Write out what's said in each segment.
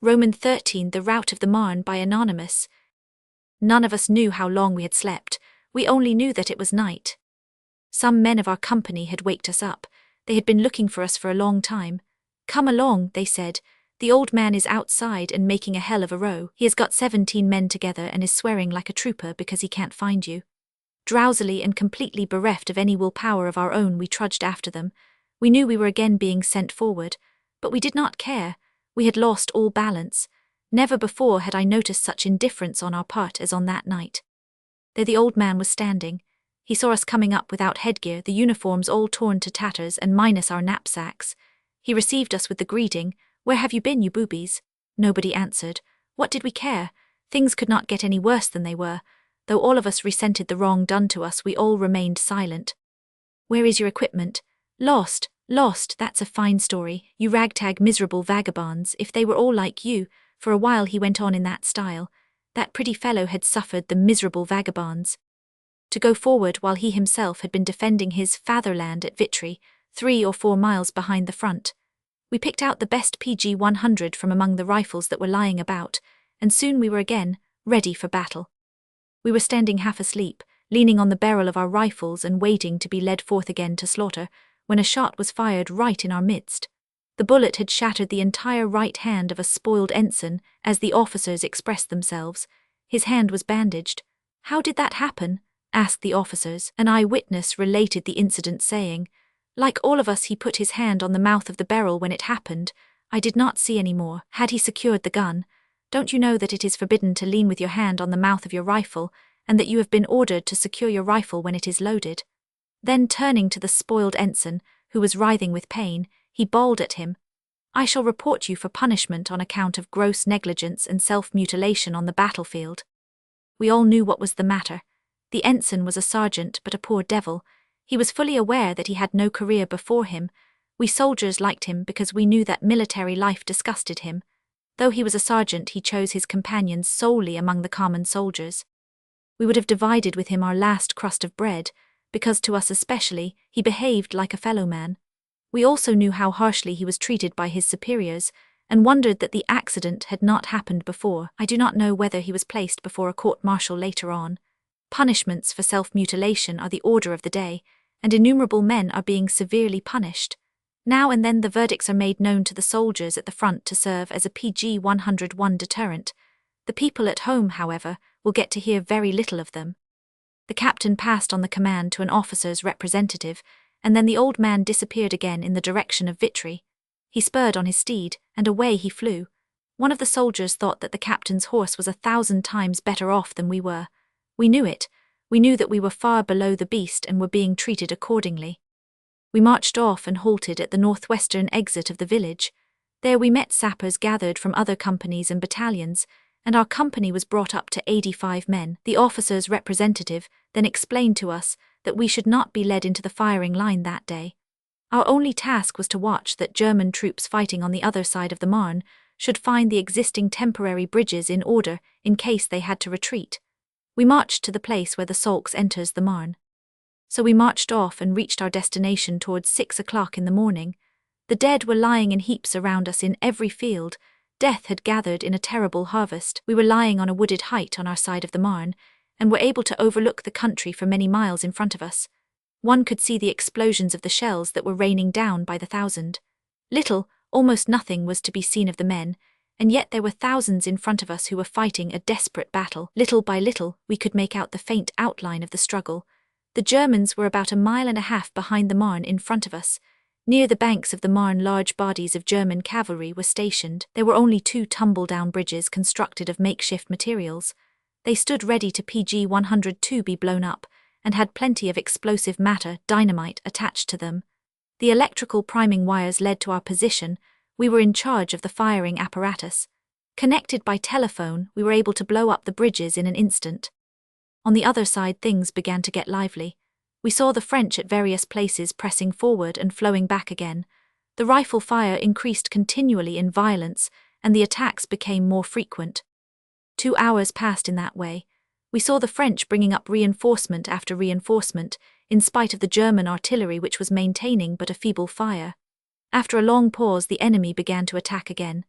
Roman 13, The Rout of the Marne by Anonymous. None of us knew how long we had slept, we only knew that it was night. Some men of our company had waked us up. They had been looking for us for a long time. "Come along," they said. "The old man is outside and making a hell of a row. He has got 17 men together and is swearing like a trooper because he can't find you." Drowsily and completely bereft of any willpower of our own, we trudged after them. We knew we were again being sent forward, but we did not care. We had lost all balance. Never before had I noticed such indifference on our part as on that night. There the old man was standing. He saw us coming up without headgear, the uniforms all torn to tatters and minus our knapsacks. He received us with the greeting, "Where have you been, you boobies?" Nobody answered. What did we care? Things could not get any worse than they were. Though all of us resented the wrong done to us, we all remained silent. "Where is your equipment?" "Lost, lost, that's a fine story. You ragtag miserable vagabonds, if they were all like you." For a while he went on in that style. That pretty fellow had suffered the miserable vagabonds. To go forward while he himself had been defending his fatherland at Vitry, 3 or 4 miles behind the front. We picked out the best PG 100 from among the rifles that were lying about, and soon we were again ready for battle. We were standing half asleep, leaning on the barrel of our rifles and waiting to be led forth again to slaughter, when a shot was fired right in our midst. The bullet had shattered the entire right hand of a spoiled ensign, as the officers expressed themselves. His hand was bandaged. "How did that happen?" asked the officers. An eyewitness related the incident, saying, "Like all of us, he put his hand on the mouth of the barrel when it happened. I did not see any more. Had he secured the gun? Don't you know that it is forbidden to lean with your hand on the mouth of your rifle, and that you have been ordered to secure your rifle when it is loaded?" Then turning to the spoiled ensign, who was writhing with pain, he bawled at him, "I shall report you for punishment on account of gross negligence and self-mutilation on the battlefield." We all knew what was the matter. The ensign was a sergeant, but a poor devil. He was fully aware that he had no career before him. We soldiers liked him because we knew that military life disgusted him. Though he was a sergeant, he chose his companions solely among the common soldiers. We would have divided with him our last crust of bread, because to us especially, he behaved like a fellow man. We also knew how harshly he was treated by his superiors, and wondered that the accident had not happened before. I do not know whether he was placed before a court-martial later on. Punishments for self-mutilation are the order of the day, and innumerable men are being severely punished. Now and then the verdicts are made known to the soldiers at the front to serve as a PG 101 deterrent. The people at home, however, will get to hear very little of them. The captain passed on the command to an officer's representative, and then the old man disappeared again in the direction of Vitry. He spurred on his steed, and away he flew. One of the soldiers thought that the captain's horse was 1,000 times better off than we were. We knew it. We knew that we were far below the beast and were being treated accordingly. We marched off and halted at the northwestern exit of the village. There we met sappers gathered from other companies and battalions, and our company was brought up to 85 men. The officer's representative then explained to us that we should not be led into the firing line that day. Our only task was to watch that German troops fighting on the other side of the Marne should find the existing temporary bridges in order in case they had to retreat. We marched to the place where the Saulx enters the Marne. So we marched off and reached our destination towards 6 o'clock in the morning. The dead were lying in heaps around us in every field. Death had gathered in a terrible harvest. We were lying on a wooded height on our side of the Marne, and were able to overlook the country for many miles in front of us. One could see the explosions of the shells that were raining down by the thousand. Little, almost nothing was to be seen of the men, and yet there were thousands in front of us who were fighting a desperate battle. Little by little, we could make out the faint outline of the struggle. The Germans were about 1.5 miles behind the Marne in front of us. Near the banks of the Marne, large bodies of German cavalry were stationed. There were only 2 tumble-down bridges constructed of makeshift materials. They stood ready to PG 102 be blown up, and had plenty of explosive matter, dynamite, attached to them. The electrical priming wires led to our position. We were in charge of the firing apparatus. Connected by telephone, we were able to blow up the bridges in an instant. On the other side, things began to get lively. We saw the French at various places pressing forward and flowing back again. The rifle fire increased continually in violence, and the attacks became more frequent. 2 hours passed in that way. We saw the French bringing up reinforcement after reinforcement, in spite of the German artillery which was maintaining but a feeble fire. After a long pause, the enemy began to attack again.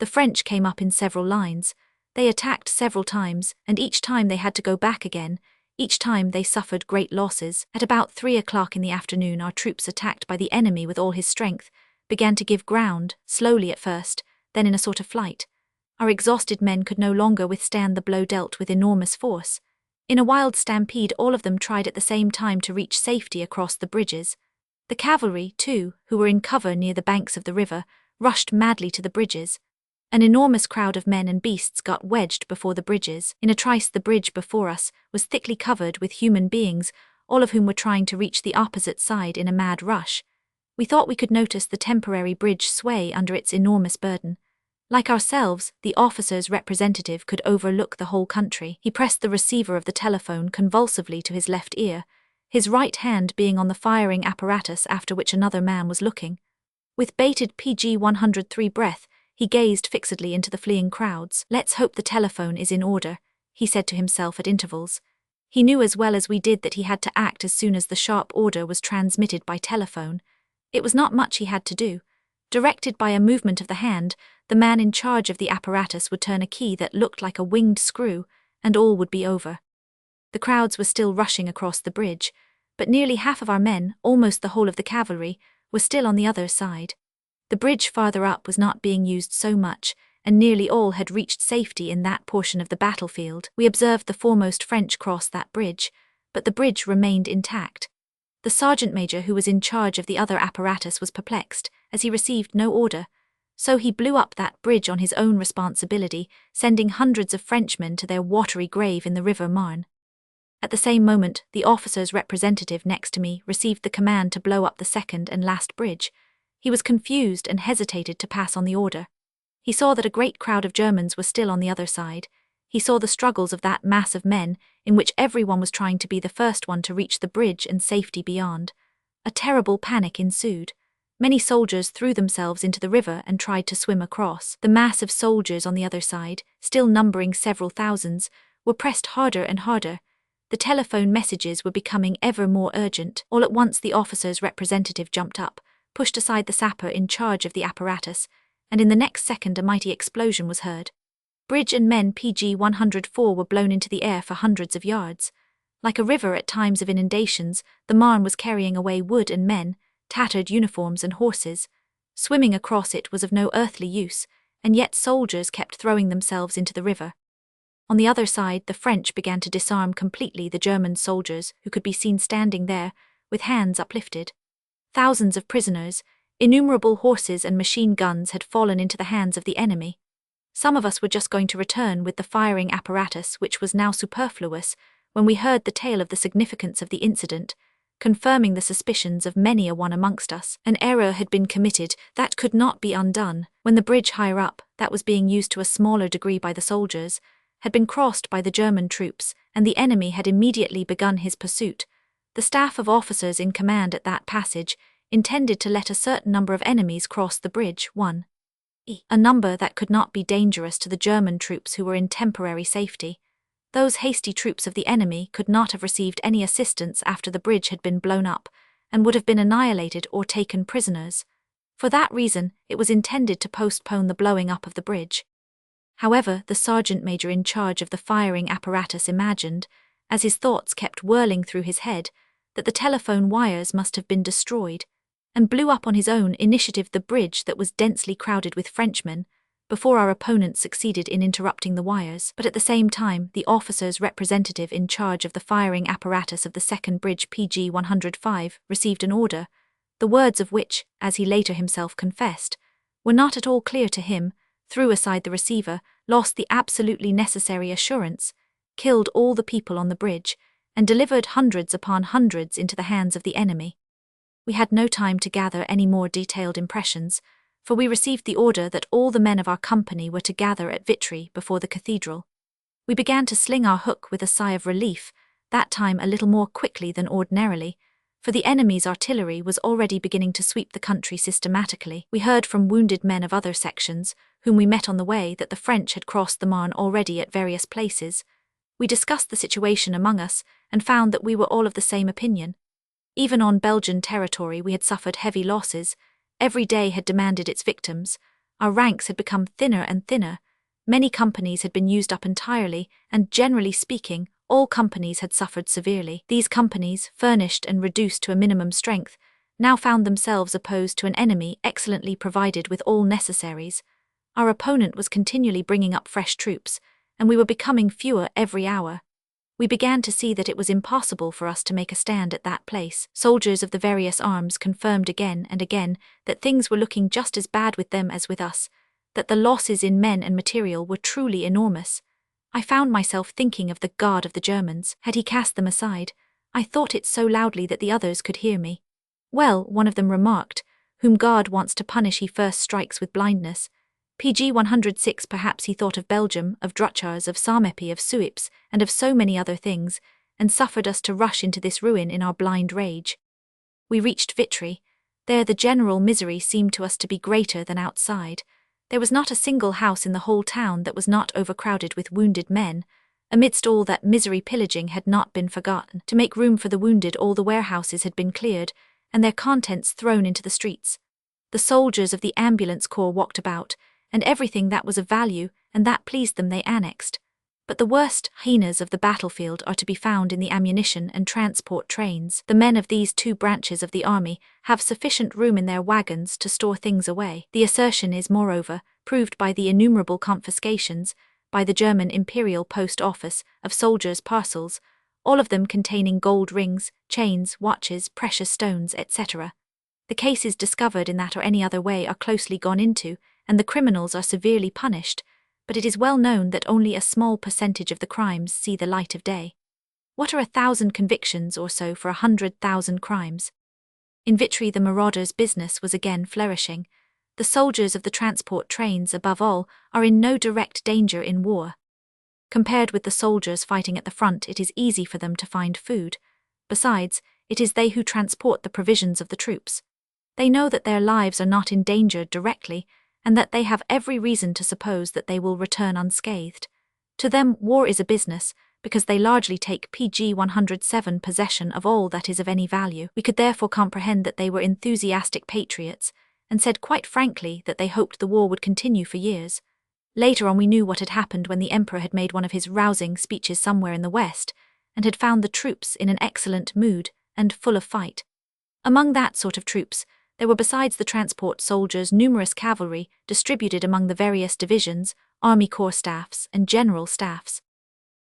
The French came up in several lines. They attacked several times, and each time they had to go back again. Each time they suffered great losses. At about 3 o'clock in the afternoon, our troops, attacked by the enemy with all his strength, began to give ground, slowly at first, then in a sort of flight. Our exhausted men could no longer withstand the blow dealt with enormous force. In a wild stampede, all of them tried at the same time to reach safety across the bridges. The cavalry, too, who were in cover near the banks of the river, rushed madly to the bridges. An enormous crowd of men and beasts got wedged before the bridges. In a trice, the bridge before us was thickly covered with human beings, all of whom were trying to reach the opposite side in a mad rush. We thought we could notice the temporary bridge sway under its enormous burden. Like ourselves, the officer's representative could overlook the whole country. He pressed the receiver of the telephone convulsively to his left ear, his right hand being on the firing apparatus after which another man was looking. With bated PG-103 breath, he gazed fixedly into the fleeing crowds. "Let's hope the telephone is in order," he said to himself at intervals. He knew as well as we did that he had to act as soon as the sharp order was transmitted by telephone. It was not much he had to do. Directed by a movement of the hand, the man in charge of the apparatus would turn a key that looked like a winged screw, and all would be over. The crowds were still rushing across the bridge, but nearly half of our men, almost the whole of the cavalry, were still on the other side. The bridge farther up was not being used so much, and nearly all had reached safety in that portion of the battlefield. We observed the foremost French cross that bridge, but the bridge remained intact. The sergeant major who was in charge of the other apparatus was perplexed, as he received no order, so he blew up that bridge on his own responsibility, sending hundreds of Frenchmen to their watery grave in the river Marne. At the same moment, the officer's representative next to me received the command to blow up the second and last bridge. He was confused and hesitated to pass on the order. He saw that a great crowd of Germans were still on the other side. He saw the struggles of that mass of men, in which everyone was trying to be the first one to reach the bridge and safety beyond. A terrible panic ensued. Many soldiers threw themselves into the river and tried to swim across. The mass of soldiers on the other side, still numbering several thousands, were pressed harder and harder. The telephone messages were becoming ever more urgent. All at once the officer's representative jumped up, pushed aside the sapper in charge of the apparatus, and in the next second a mighty explosion was heard. Bridge and men PG-104 were blown into the air for hundreds of yards. Like a river at times of inundations, the Marne was carrying away wood and men, tattered uniforms and horses. Swimming across it was of no earthly use, and yet soldiers kept throwing themselves into the river. On the other side, the French began to disarm completely the German soldiers who could be seen standing there, with hands uplifted. Thousands of prisoners, innumerable horses and machine guns had fallen into the hands of the enemy. Some of us were just going to return with the firing apparatus, which was now superfluous, when we heard the tale of the significance of the incident, confirming the suspicions of many a one amongst us. An error had been committed that could not be undone, when the bridge higher up, that was being used to a smaller degree by the soldiers, had been crossed by the German troops, and the enemy had immediately begun his pursuit. The staff of officers in command at that passage intended to let a certain number of enemies cross the bridge, a number that could not be dangerous to the German troops who were in temporary safety. Those hasty troops of the enemy could not have received any assistance after the bridge had been blown up, and would have been annihilated or taken prisoners. For that reason, it was intended to postpone the blowing up of the bridge. However, the sergeant major in charge of the firing apparatus imagined, as his thoughts kept whirling through his head, that the telephone wires must have been destroyed, and blew up on his own initiative the bridge that was densely crowded with Frenchmen, before our opponents succeeded in interrupting the wires. But at the same time, the officer's representative in charge of the firing apparatus of the second bridge PG-105 received an order, the words of which, as he later himself confessed, were not at all clear to him, threw aside the receiver, lost the absolutely necessary assurance, killed all the people on the bridge, and delivered hundreds upon hundreds into the hands of the enemy. We had no time to gather any more detailed impressions, for we received the order that all the men of our company were to gather at Vitry before the cathedral. We began to sling our hook with a sigh of relief, that time a little more quickly than ordinarily, for the enemy's artillery was already beginning to sweep the country systematically. We heard from wounded men of other sections, whom we met on the way, that the French had crossed the Marne already at various places. We discussed the situation among us, and found that we were all of the same opinion. Even on Belgian territory we had suffered heavy losses. Every day had demanded its victims. Our ranks had become thinner and thinner. Many companies had been used up entirely, and generally speaking, all companies had suffered severely. These companies, furnished and reduced to a minimum strength, now found themselves opposed to an enemy excellently provided with all necessaries. Our opponent was continually bringing up fresh troops, and we were becoming fewer every hour. We began to see that it was impossible for us to make a stand at that place. Soldiers of the various arms confirmed again and again that things were looking just as bad with them as with us, that the losses in men and material were truly enormous. I found myself thinking of the God of the Germans. Had he cast them aside? I thought it so loudly that the others could hear me. Well, one of them remarked, whom God wants to punish he first strikes with blindness. PG 106. Perhaps he thought of Belgium, of Druchars, of Sarmepi, of Suips, and of so many other things, and suffered us to rush into this ruin in our blind rage. We reached Vitry. There the general misery seemed to us to be greater than outside. There was not a single house in the whole town that was not overcrowded with wounded men. Amidst all that misery, pillaging had not been forgotten. To make room for the wounded, all the warehouses had been cleared, and their contents thrown into the streets. The soldiers of the ambulance corps walked about, and everything that was of value and that pleased them they annexed. But the worst hyenas of the battlefield are to be found in the ammunition and transport trains. The men of these two branches of the army have sufficient room in their wagons to store things away. The assertion is, moreover, proved by the innumerable confiscations, by the German Imperial Post Office, of soldiers' parcels, all of them containing gold rings, chains, watches, precious stones, etc. The cases discovered in that or any other way are closely gone into, and the criminals are severely punished, but it is well known that only a small percentage of the crimes see the light of day. What are 1,000 convictions or so for 100,000 crimes? In Vitry the marauders' business was again flourishing. The soldiers of the transport trains, above all, are in no direct danger in war. Compared with the soldiers fighting at the front, it is easy for them to find food. Besides, it is they who transport the provisions of the troops. They know that their lives are not endangered directly, and that they have every reason to suppose that they will return unscathed. To them, war is a business, because they largely take PG 107 possession of all that is of any value. We could therefore comprehend that they were enthusiastic patriots, and said quite frankly that they hoped the war would continue for years. Later on we knew what had happened when the Emperor had made one of his rousing speeches somewhere in the West, and had found the troops in an excellent mood and full of fight. Among that sort of troops, there were besides the transport soldiers numerous cavalry distributed among the various divisions, army corps staffs, and general staffs.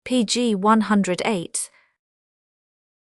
PG 108.